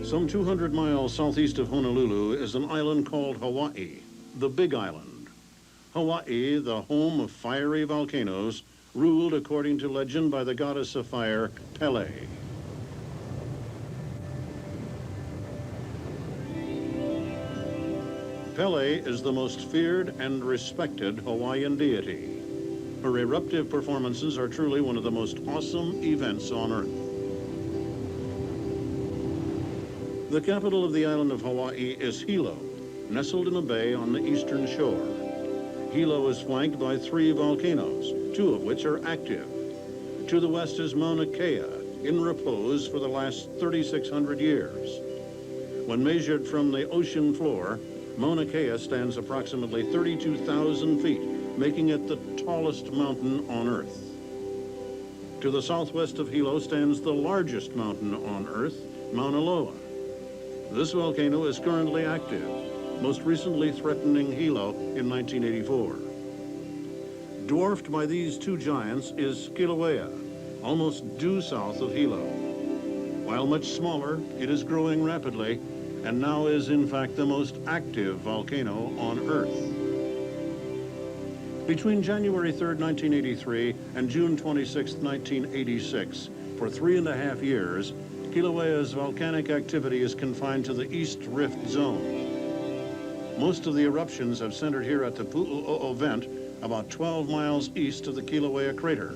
Some 200 miles southeast of Honolulu is an island called Hawaii, the Big Island. Hawaii, the home of fiery volcanoes, ruled according to legend by the goddess of fire, Pele. Pele is the most feared and respected Hawaiian deity. Her eruptive performances are truly one of the most awesome events on Earth. The capital of the island of Hawaii is Hilo, nestled in a bay on the eastern shore. Hilo is flanked by 3 volcanoes, 2 of which are active. To the west is Mauna Kea, in repose for the last 3,600 years. When measured from the ocean floor, Mauna Kea stands approximately 32,000 feet, making it the tallest mountain on Earth. To the southwest of Hilo stands the largest mountain on Earth, Mauna Loa. This volcano is currently active, most recently threatening Hilo in 1984. Dwarfed by these 2 giants is Kilauea, almost due south of Hilo. While much smaller, it is growing rapidly and now is in fact the most active volcano on Earth. Between January 3rd, 1983 and June 26, 1986, for 3.5 years, Kilauea's volcanic activity is confined to the East Rift Zone. Most of the eruptions have centered here at the Pu'u'o'o vent, about 12 miles east of the Kilauea crater.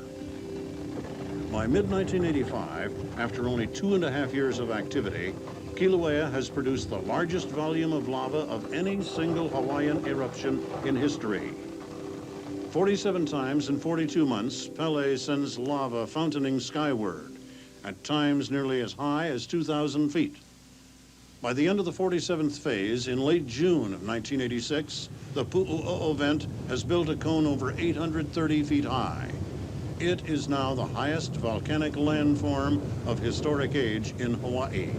By mid-1985, after only 2.5 years of activity, Kilauea has produced the largest volume of lava of any single Hawaiian eruption in history. 47 times in 42 months, Pele sends lava fountaining skyward, at times nearly as high as 2,000 feet. By the end of the 47th phase, in late June of 1986, the Pu'u'o'o vent has built a cone over 830 feet high. It is now the highest volcanic landform of historic age in Hawaii.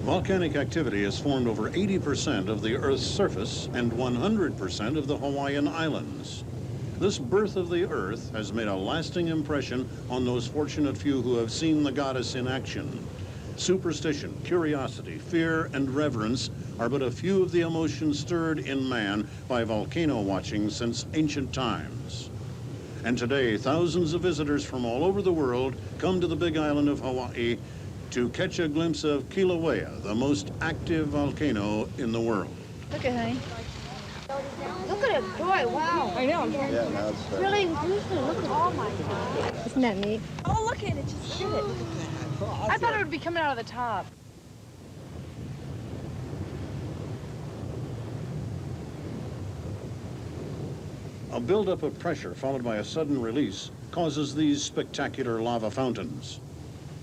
Volcanic activity has formed over 80% of the Earth's surface and 100% of the Hawaiian Islands. This birth of the Earth has made a lasting impression on those fortunate few who have seen the goddess in action. Superstition, curiosity, fear, and reverence are but a few of the emotions stirred in man by volcano watching since ancient times. And today, thousands of visitors from all over the world come to the Big Island of Hawaii to catch a glimpse of Kilauea, the most active volcano in the world. Look at honey. Look at it, boy, wow. I know. Yeah, now it's really inclusive. Look at, oh my God. Isn't that neat? Oh, look at it, just hit it. I thought it would be coming out of the top. A buildup of pressure followed by a sudden release causes these spectacular lava fountains.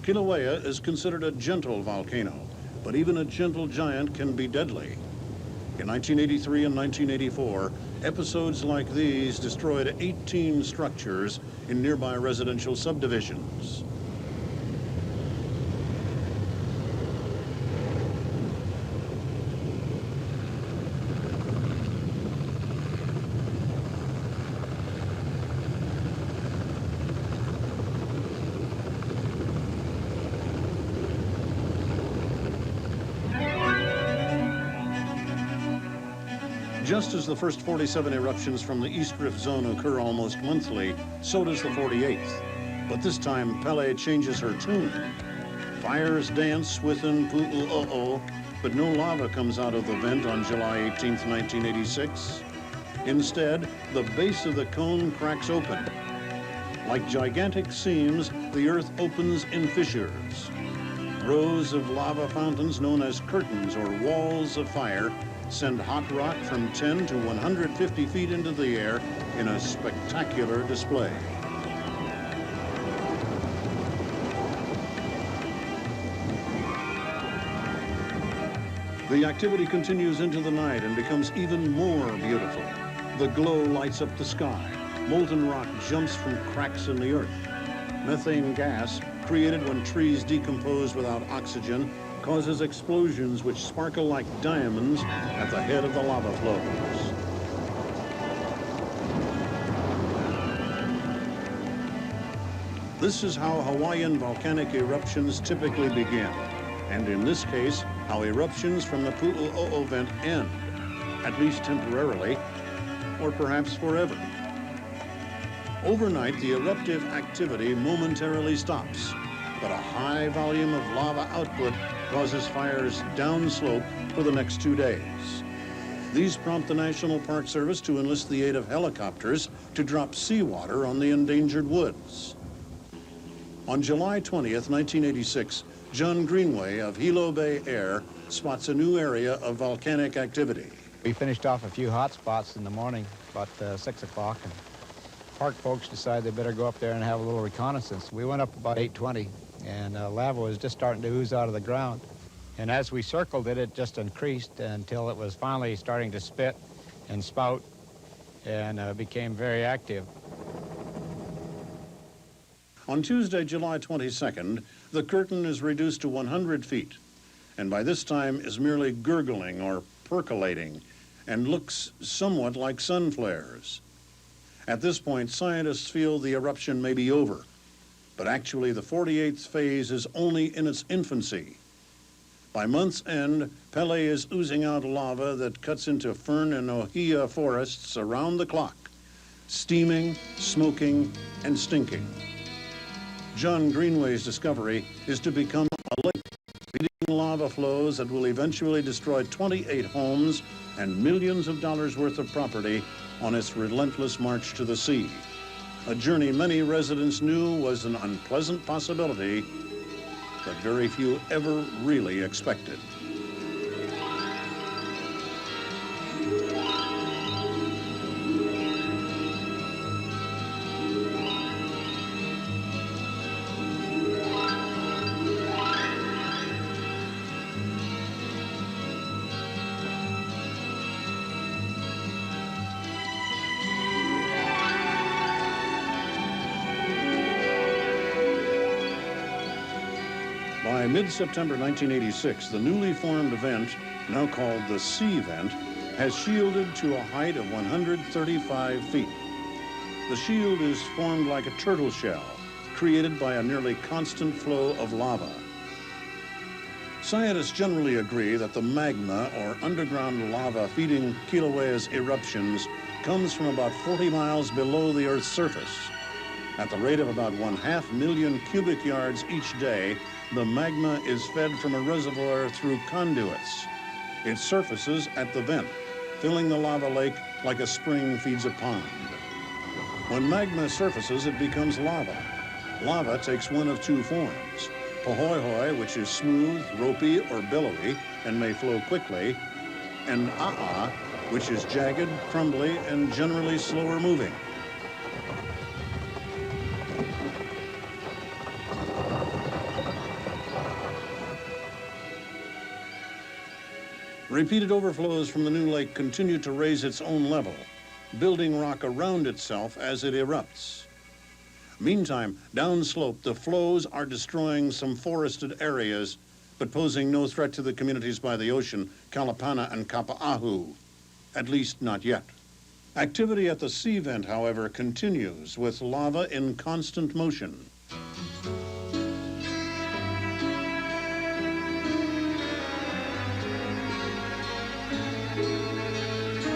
Kilauea is considered a gentle volcano, but even a gentle giant can be deadly. In 1983 and 1984, episodes like these destroyed 18 structures in nearby residential subdivisions. Just as the first 47 eruptions from the East Rift Zone occur almost monthly, so does the 48th. But this time, Pele changes her tune. Fires dance within Pu'u'o'o, but no lava comes out of the vent on July 18th, 1986. Instead, the base of the cone cracks open. Like gigantic seams, the earth opens in fissures. Rows of lava fountains known as curtains or walls of fire send hot rock from 10 to 150 feet into the air in a spectacular display. The activity continues into the night and becomes even more beautiful. The glow lights up the sky. Molten rock jumps from cracks in the earth. Methane gas, created when trees decompose without oxygen, causes explosions which sparkle like diamonds at the head of the lava flows. This is how Hawaiian volcanic eruptions typically begin, and in this case, how eruptions from the Pu'u'o'o vent end, at least temporarily, or perhaps forever. Overnight, the eruptive activity momentarily stops, but a high volume of lava output causes fires downslope for the next 2 days. These prompt the National Park Service to enlist the aid of helicopters to drop seawater on the endangered woods. On July 20th, 1986, John Greenway of Hilo Bay Air spots a new area of volcanic activity. We finished off a few hot spots in the morning, about 6 o'clock, and park folks decided they better go up there and have a little reconnaissance. We went up about 8:20, and lava was just starting to ooze out of the ground. And as we circled it, it just increased until it was finally starting to spit and spout and became very active. On Tuesday, July 22nd, the curtain is reduced to 100 feet, and by this time is merely gurgling or percolating and looks somewhat like sun flares. At this point, scientists feel the eruption may be over, but actually the 48th phase is only in its infancy. By month's end, Pele is oozing out lava that cuts into fern and ohia forests around the clock, steaming, smoking, and stinking. John Greenway's discovery is to become a lake feeding lava flows that will eventually destroy 28 homes and millions of dollars worth of property on its relentless march to the sea. A journey many residents knew was an unpleasant possibility, but very few ever really expected. By mid-September 1986, the newly formed vent, now called the sea vent, has shielded to a height of 135 feet. The shield is formed like a turtle shell, created by a nearly constant flow of lava. Scientists generally agree that the magma, or underground lava feeding Kilauea's eruptions, comes from about 40 miles below the Earth's surface. At the rate of about 500,000 cubic yards each day, the magma is fed from a reservoir through conduits. It surfaces at the vent, filling the lava lake like a spring feeds a pond. When magma surfaces, it becomes lava. Lava takes one of two forms: pahoehoe, which is smooth, ropey, or billowy, and may flow quickly, and a'a, which is jagged, crumbly, and generally slower moving. Repeated overflows from the new lake continue to raise its own level, building rock around itself as it erupts. Meantime, downslope, the flows are destroying some forested areas, but posing no threat to the communities by the ocean, Kalapana and Kapa'ahu, at least not yet. Activity at the sea vent, however, continues, with lava in constant motion.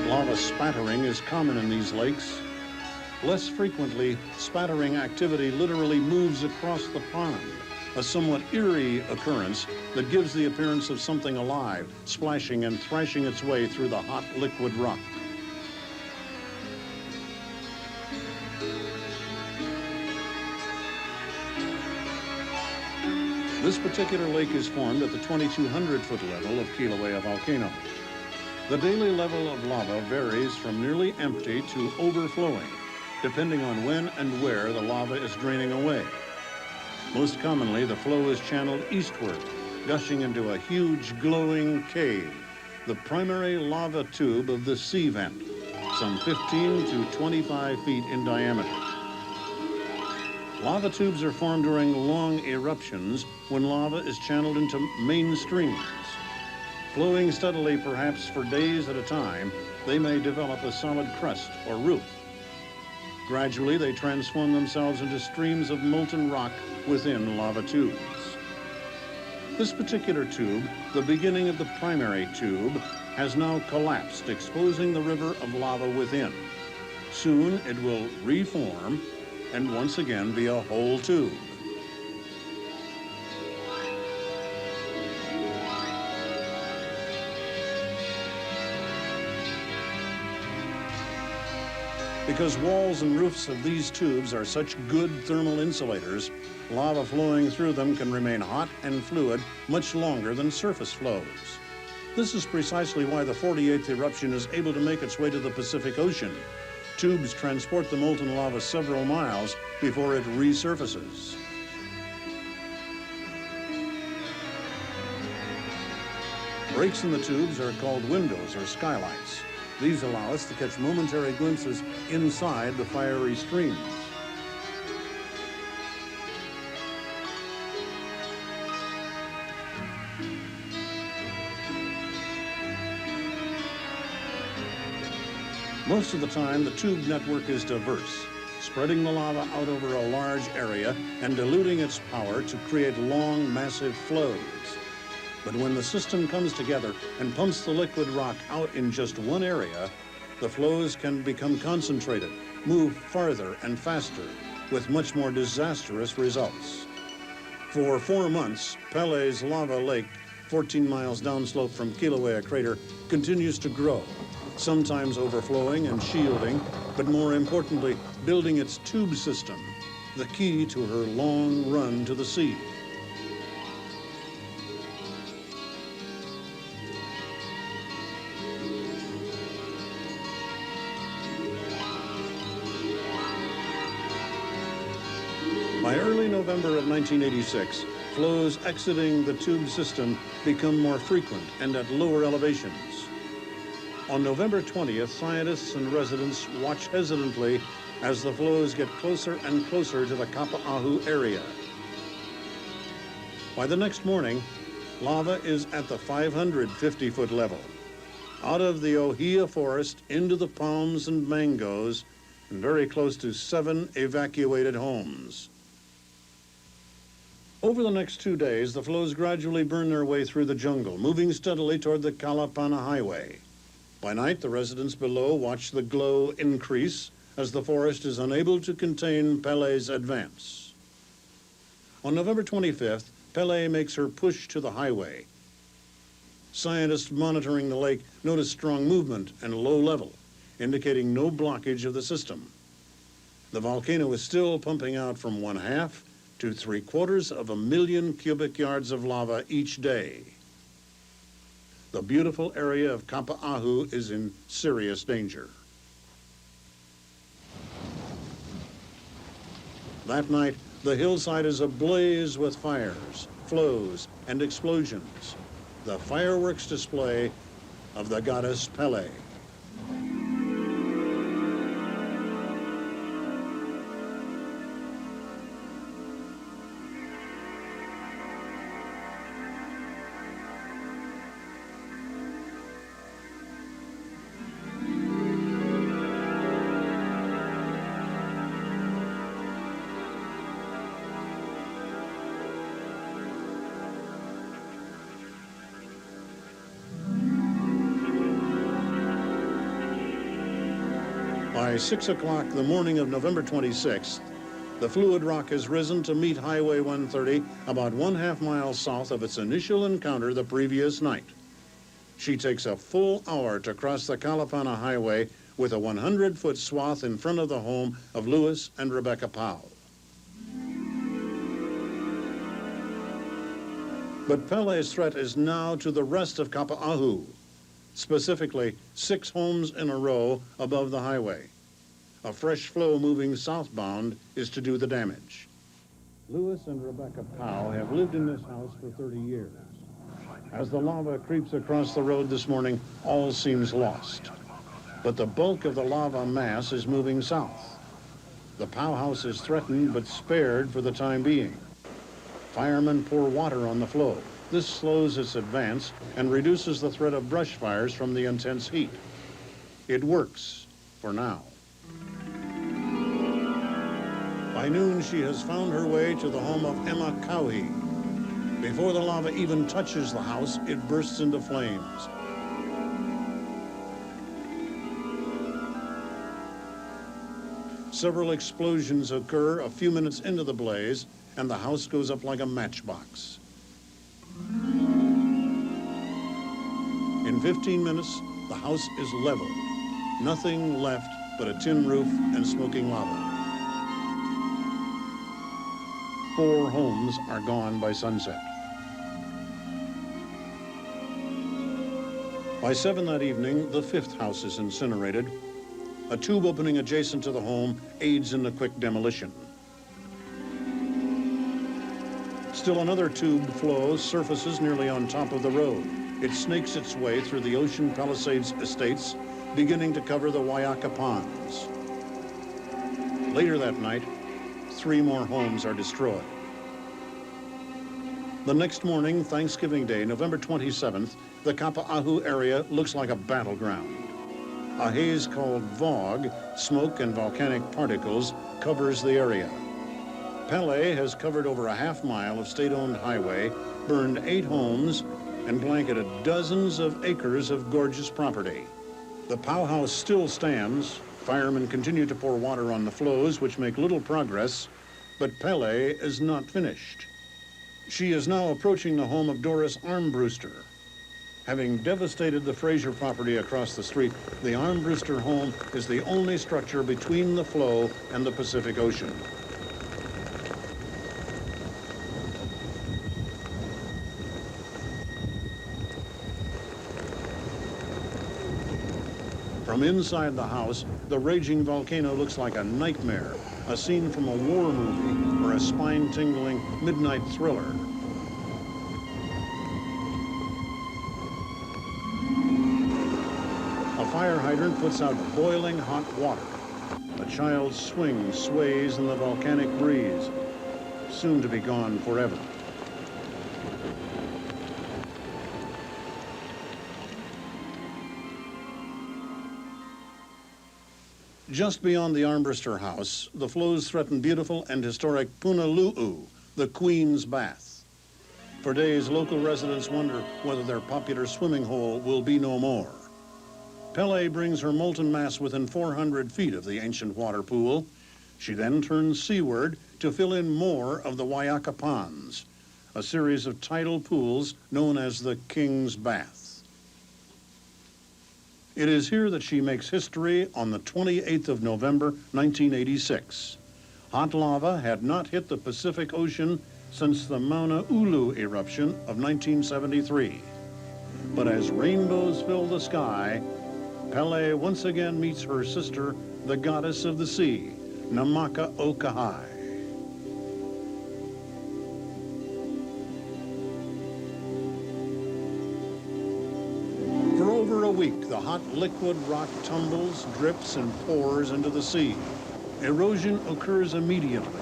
Lava spattering is common in these lakes. Less frequently, spattering activity literally moves across the pond, a somewhat eerie occurrence that gives the appearance of something alive, splashing and thrashing its way through the hot liquid rock. This particular lake is formed at the 2,200-foot level of Kilauea volcano. The daily level of lava varies from nearly empty to overflowing, depending on when and where the lava is draining away. Most commonly, the flow is channeled eastward, gushing into a huge glowing cave, the primary lava tube of the sea vent, some 15 to 25 feet in diameter. Lava tubes are formed during long eruptions when lava is channeled into main streams. Flowing steadily, perhaps for days at a time, they may develop a solid crust or roof. Gradually, they transform themselves into streams of molten rock within lava tubes. This particular tube, the beginning of the primary tube, has now collapsed, exposing the river of lava within. Soon it will reform and once again be a whole tube. Because walls and roofs of these tubes are such good thermal insulators, lava flowing through them can remain hot and fluid much longer than surface flows. This is precisely why the 48th eruption is able to make its way to the Pacific Ocean. Tubes transport the molten lava several miles before it resurfaces. Breaks in the tubes are called windows or skylights. These allow us to catch momentary glimpses inside the fiery streams. Most of the time, the tube network is diverse, spreading the lava out over a large area and diluting its power to create long, massive flows. But when the system comes together and pumps the liquid rock out in just one area, the flows can become concentrated, move farther and faster, with much more disastrous results. For 4 months, Pele's lava lake, 14 miles downslope from Kilauea crater, continues to grow, sometimes overflowing and shielding, but more importantly, building its tube system, the key to her long run to the sea. By early November of 1986, flows exiting the tube system become more frequent and at lower elevations. On November 20th, scientists and residents watch hesitantly as the flows get closer and closer to the Kapa'ahu area. By the next morning, lava is at the 550-foot level. Out of the ohia forest into the palms and mangoes, and very close to 7 evacuated homes. Over the next 2 days, the flows gradually burn their way through the jungle, moving steadily toward the Kalapana Highway. By night, the residents below watch the glow increase as the forest is unable to contain Pele's advance. On November 25th, Pele makes her push to the highway. Scientists monitoring the lake notice strong movement and low level, indicating no blockage of the system. The volcano is still pumping out from 1/2 to 3/4 of a million cubic yards of lava each day. The beautiful area of Kapa'ahu is in serious danger. That night, the hillside is ablaze with fires, flows, and explosions. The fireworks display of the goddess Pele. By 6 o'clock the morning of November 26th, the fluid rock has risen to meet Highway 130 about 1/2 mile south of its initial encounter the previous night. She takes a full hour to cross the Kalapana Highway with a 100-foot swath in front of the home of Louis and Rebecca Powell. But Pele's threat is now to the rest of Kapa'ahu, specifically 6 homes in a row above the highway. A fresh flow moving southbound is to do the damage. Louis and Rebecca Powell have lived in this house for 30 years. As the lava creeps across the road this morning, all seems lost. But the bulk of the lava mass is moving south. The Powell house is threatened but spared for the time being. Firemen pour water on the flow. This slows its advance and reduces the threat of brush fires from the intense heat. It works for now. By noon, she has found her way to the home of Emma Cowie. Before the lava even touches the house, it bursts into flames. Several explosions occur a few minutes into the blaze, and the house goes up like a matchbox. In 15 minutes, the house is leveled. Nothing left but a tin roof and smoking lava. 4 homes are gone by sunset. By 7 that evening, the 5th house is incinerated. A tube opening adjacent to the home aids in the quick demolition. Still another tube flow surfaces nearly on top of the road. It snakes its way through the Ocean Palisades estates, beginning to cover the Waiaka ponds. Later that night, 3 more homes are destroyed. The next morning, Thanksgiving Day, November 27th, the Kapa'ahu area looks like a battleground. A haze called fog, smoke and volcanic particles, covers the area. Pele has covered over a half-mile of state-owned highway, burned 8 homes, and blanketed dozens of acres of gorgeous property. The powerhouse still stands. Firemen continue to pour water on the flows, which make little progress, but Pele is not finished. She is now approaching the home of Doris Armbruster. Having devastated the Fraser property across the street, the Armbruster home is the only structure between the flow and the Pacific Ocean. From inside the house, the raging volcano looks like a nightmare, a scene from a war movie or a spine-tingling midnight thriller. A fire hydrant puts out boiling hot water. A child's swing sways in the volcanic breeze, soon to be gone forever. Just beyond the Armbruster house, the flows threaten beautiful and historic Punalu'u, the Queen's Bath. For days, local residents wonder whether their popular swimming hole will be no more. Pele brings her molten mass within 400 feet of the ancient water pool. She then turns seaward to fill in more of the Waiaka ponds, a series of tidal pools known as the King's Bath. It is here that she makes history on the 28th of November, 1986. Hot lava had not hit the Pacific Ocean since the Mauna Ulu eruption of 1973. But as rainbows fill the sky, Pele once again meets her sister, the goddess of the sea, Namaka Okahai. For over a week, the hot liquid rock tumbles, drips, and pours into the sea. Erosion occurs immediately.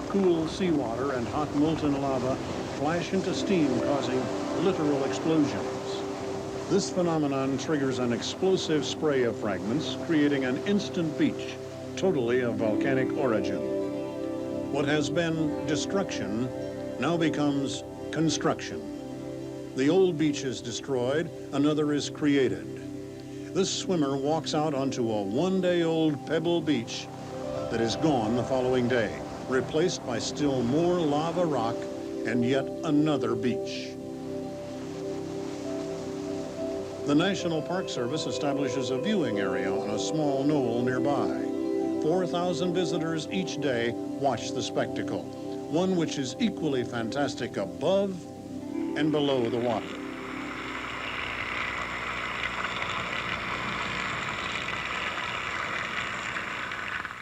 Cool seawater and hot molten lava flash into steam, causing literal explosions. This phenomenon triggers an explosive spray of fragments, creating an instant beach, totally of volcanic origin. What has been destruction now becomes construction. The old beach is destroyed, another is created. This swimmer walks out onto a one-day-old pebble beach that is gone the following day, replaced by still more lava rock and yet another beach. The National Park Service establishes a viewing area on a small knoll nearby. 4,000 visitors each day watch the spectacle, one which is equally fantastic above and below the water.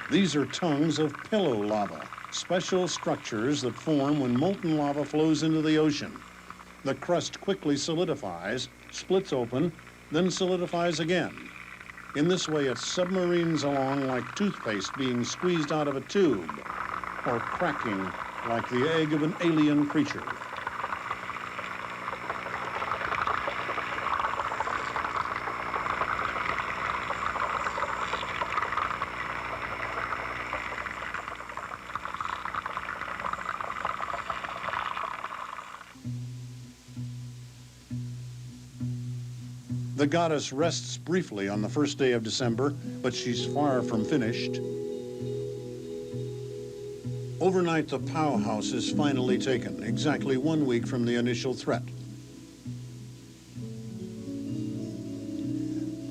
These are tongues of pillow lava, special structures that form when molten lava flows into the ocean. The crust quickly solidifies, splits open, then solidifies again. In this way, it submarines along like toothpaste being squeezed out of a tube, or cracking like the egg of an alien creature. The goddess rests briefly on the first day of December, but she's far from finished. Overnight, the Pow house is finally taken, exactly 1 week from the initial threat.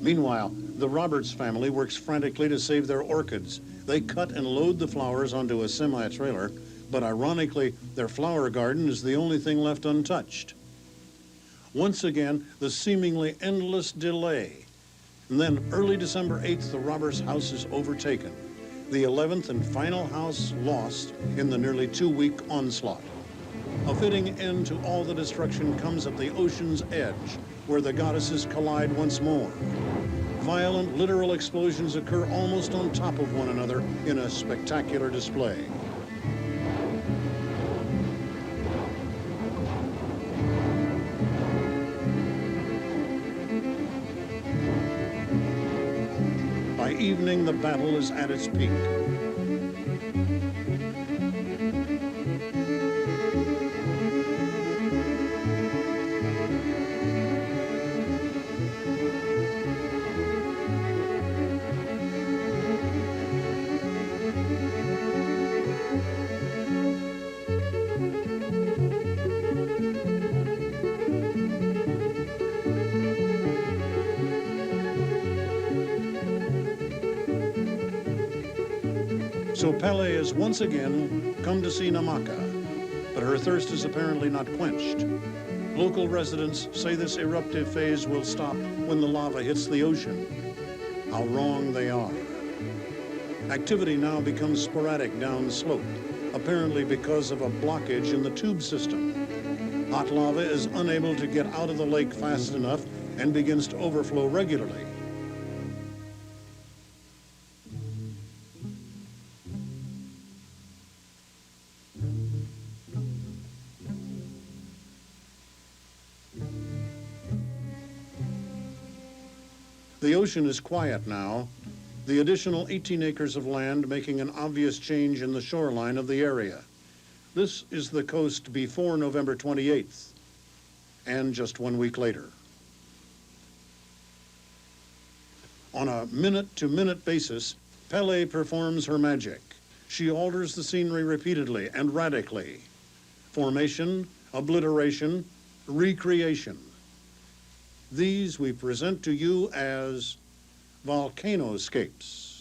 Meanwhile, the Roberts family works frantically to save their orchids. They cut and load the flowers onto a semi-trailer, but ironically, their flower garden is the only thing left untouched. Once again, the seemingly endless delay. And then early December 8th, the Roberts house is overtaken. The 11th and final house lost in the nearly 2-week onslaught. A fitting end to all the destruction comes at the ocean's edge, where the goddesses collide once more. Violent, literal explosions occur almost on top of one another in a spectacular display. By evening, the battle is at its peak. So Pele is once again come to see Namaka, but her thirst is apparently not quenched. Local residents say this eruptive phase will stop when the lava hits the ocean. How wrong they are. Activity now becomes sporadic downslope, apparently because of a blockage in the tube system. Hot lava is unable to get out of the lake fast enough and begins to overflow regularly. The ocean is quiet now, the additional 18 acres of land making an obvious change in the shoreline of the area. This is the coast before November 28th, and just 1 week later. On a minute-to-minute basis, Pele performs her magic. She alters the scenery repeatedly and radically. Formation, obliteration, recreation. These we present to you as volcanoscapes.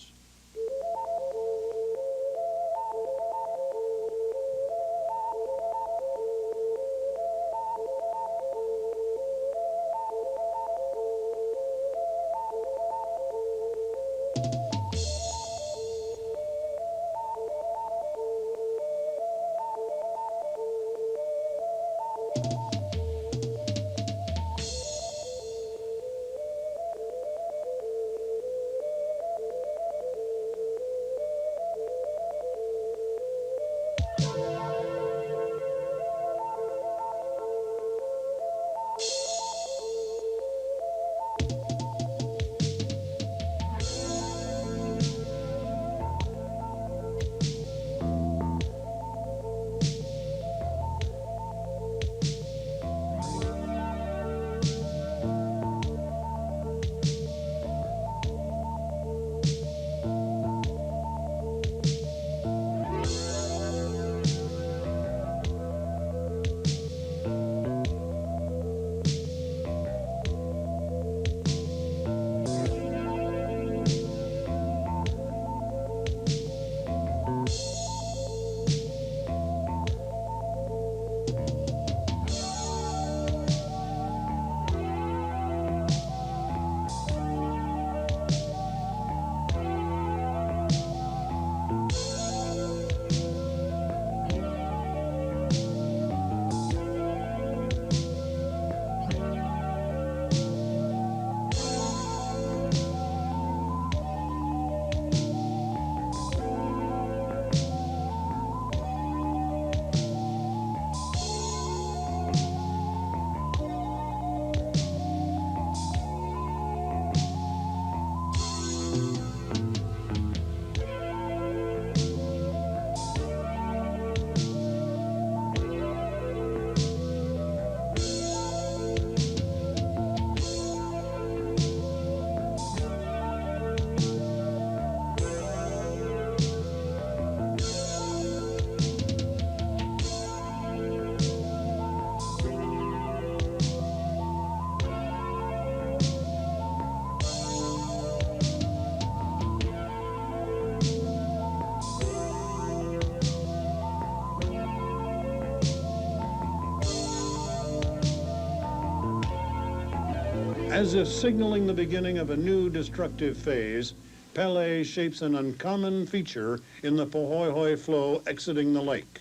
As if signaling the beginning of a new destructive phase, Pele shapes an uncommon feature in the Pohoihoi flow exiting the lake.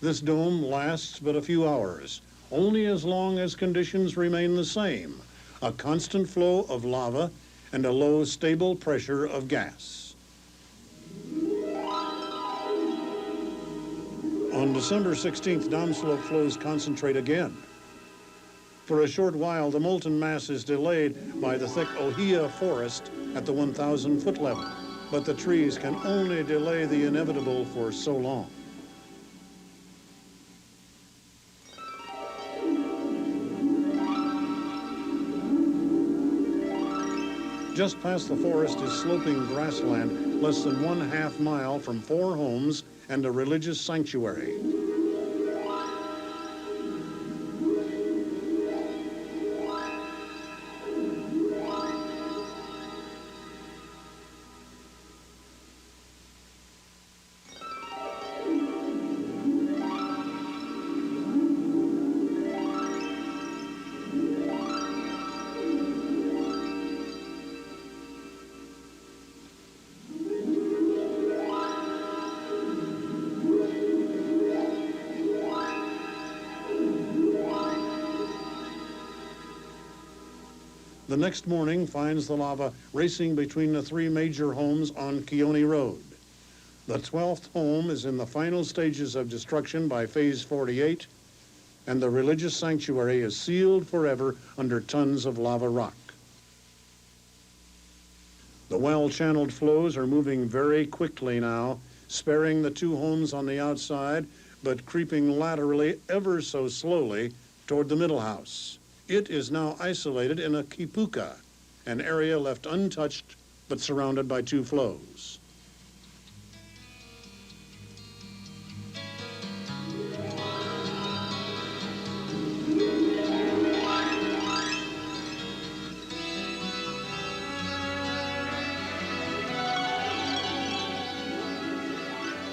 This dome lasts but a few hours, only as long as conditions remain the same, a constant flow of lava and a low, stable pressure of gas. On December 16th, downslope flows concentrate again. For a short while, the molten mass is delayed by the thick ohia forest at the 1,000-foot level, but the trees can only delay the inevitable for so long. Just past the forest is sloping grassland, less than 1/2 mile from 4 homes and a religious sanctuary. The next morning finds the lava racing between the 3 major homes on Keone Road. The 12th home is in the final stages of destruction by phase 48, and the religious sanctuary is sealed forever under tons of lava rock. The well-channeled flows are moving very quickly now, sparing the 2 homes on the outside, but creeping laterally ever so slowly toward the middle house. It is now isolated in a kipuka, an area left untouched but surrounded by 2 flows.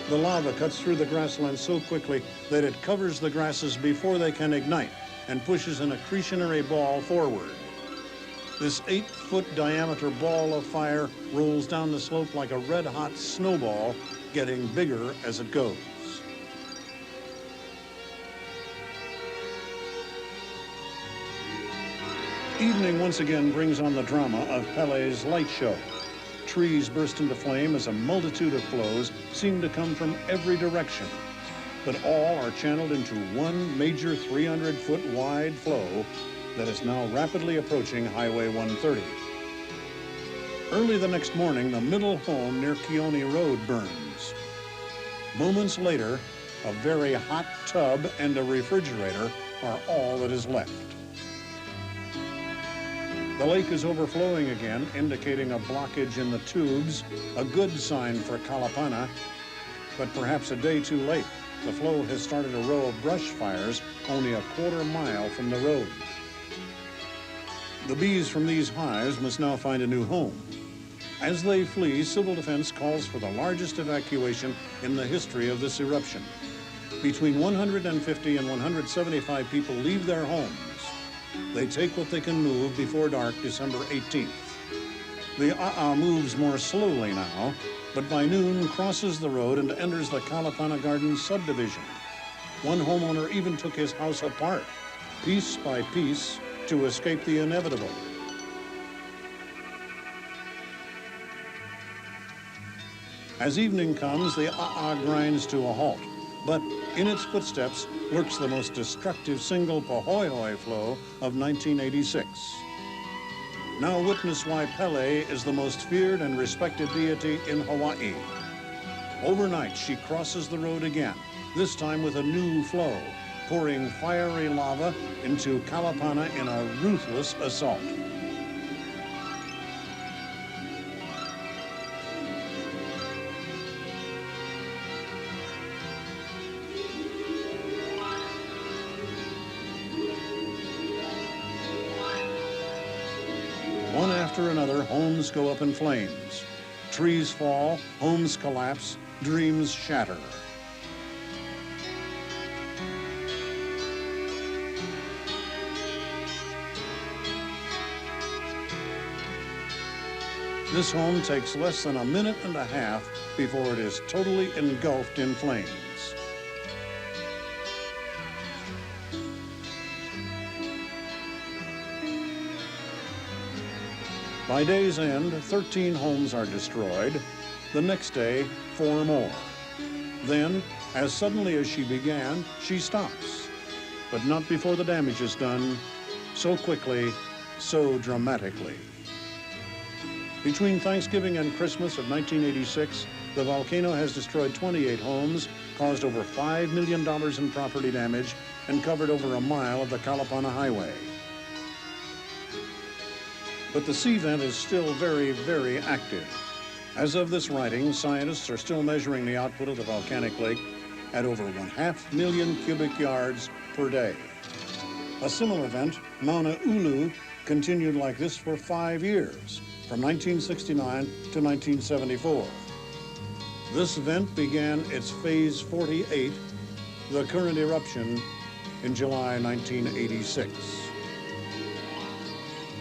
The lava cuts through the grassland so quickly that it covers the grasses before they can ignite and pushes an accretionary ball forward. This 8-foot diameter ball of fire rolls down the slope like a red-hot snowball, getting bigger as it goes. Evening once again brings on the drama of Pele's light show. Trees burst into flame as a multitude of flows seem to come from every direction, but all are channeled into one major 300-foot wide flow that is now rapidly approaching Highway 130. Early the next morning, the middle home near Keone Road burns. Moments later, a very hot tub and a refrigerator are all that is left. The lake is overflowing again, indicating a blockage in the tubes, a good sign for Kalapana, but perhaps a day too late. The flow has started a row of brush fires only a quarter mile from the road. The bees from these hives must now find a new home. As they flee, civil defense calls for the largest evacuation in the history of this eruption. Between 150 and 175 people leave their homes. They take what they can move before dark, December 18th. The A'a moves more slowly now, but by noon crosses the road and enters the Kalapana Gardens subdivision. One homeowner even took his house apart, piece by piece, to escape the inevitable. As evening comes, the A'a grinds to a halt, but in its footsteps lurks the most destructive single Pohoihoi flow of 1986. Now witness why Pele is the most feared and respected deity in Hawaii. Overnight, she crosses the road again, this time with a new flow, pouring fiery lava into Kalapana in a ruthless assault. One after another, homes go up in flames. Trees fall, homes collapse, dreams shatter. This home takes less than a minute and a half before it is totally engulfed in flames. By day's end, 13 homes are destroyed. The next day, 4 more. Then, as suddenly as she began, she stops. But not before the damage is done, so quickly, so dramatically. Between Thanksgiving and Christmas of 1986, the volcano has destroyed 28 homes, caused over $5 million in property damage, and covered over a mile of the Kalapana Highway. But the sea vent is still very, very active. As of this writing, scientists are still measuring the output of the volcanic lake at over 1/2 million cubic yards per day. A similar vent, Mauna Ulu, continued like this for 5 years, from 1969 to 1974. This vent began its phase 48, the current eruption, in July 1986.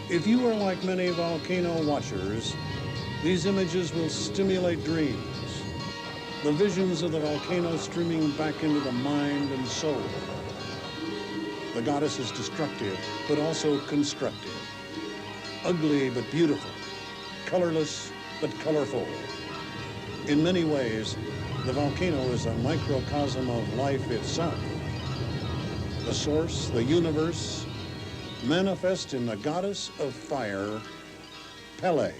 If you are like many volcano watchers, these images will stimulate dreams. The visions of the volcano streaming back into the mind and soul. The goddess is destructive, but also constructive. Ugly, but beautiful. Colorless, but colorful. In many ways, the volcano is a microcosm of life itself. The source, the universe, manifest in the goddess of fire, Pele.